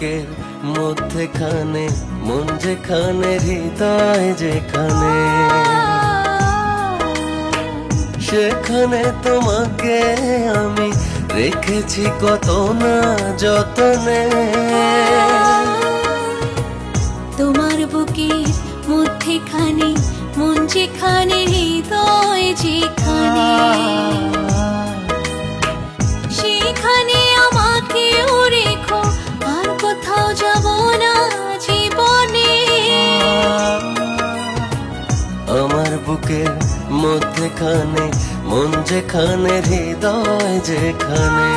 বুকের মধ্যেখানে, মন যেখানে, হৃদয় যেখানে, সেখানে তোমাকে আমি রেখেছি কত না যতনে। তোমার বুকের মধ্যেখানে, মন যেখানে, হৃদয় যেখানে, সেখানে আমাকেও রেখো, আর কোথাও যাব না জীবনে। আমার বুকের মধ্যেখানে, মন যেখানে, হৃদয় যেখানে।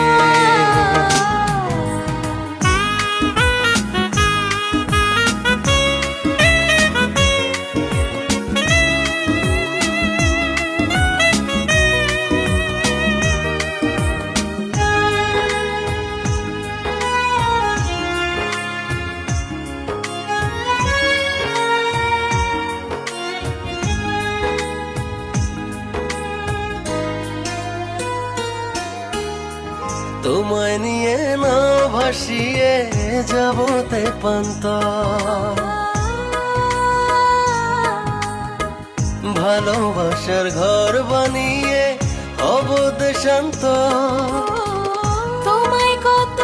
তোমায় নিয়ে না ভাসিয়ে যাবতে পান্তা, ভালোবাসার ঘর বানিয়ে হব দেশান্ত। তোমায় কত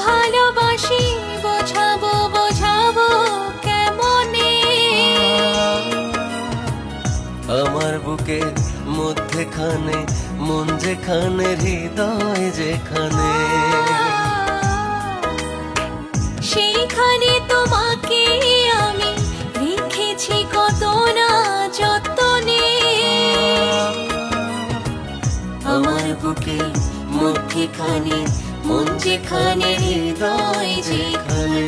ভালোবাসি, বোঝাবো বোঝাবো কেমনে। আমার বুকের মধ্যেখানে, মন যেখানে, হৃদয় যেখানে, সেইখানে তোমাকে আমি রেখেছি কত না যতনে। আমার বুকের মধ্যেখানে, মন যেখানে, হৃদয় যেখানে।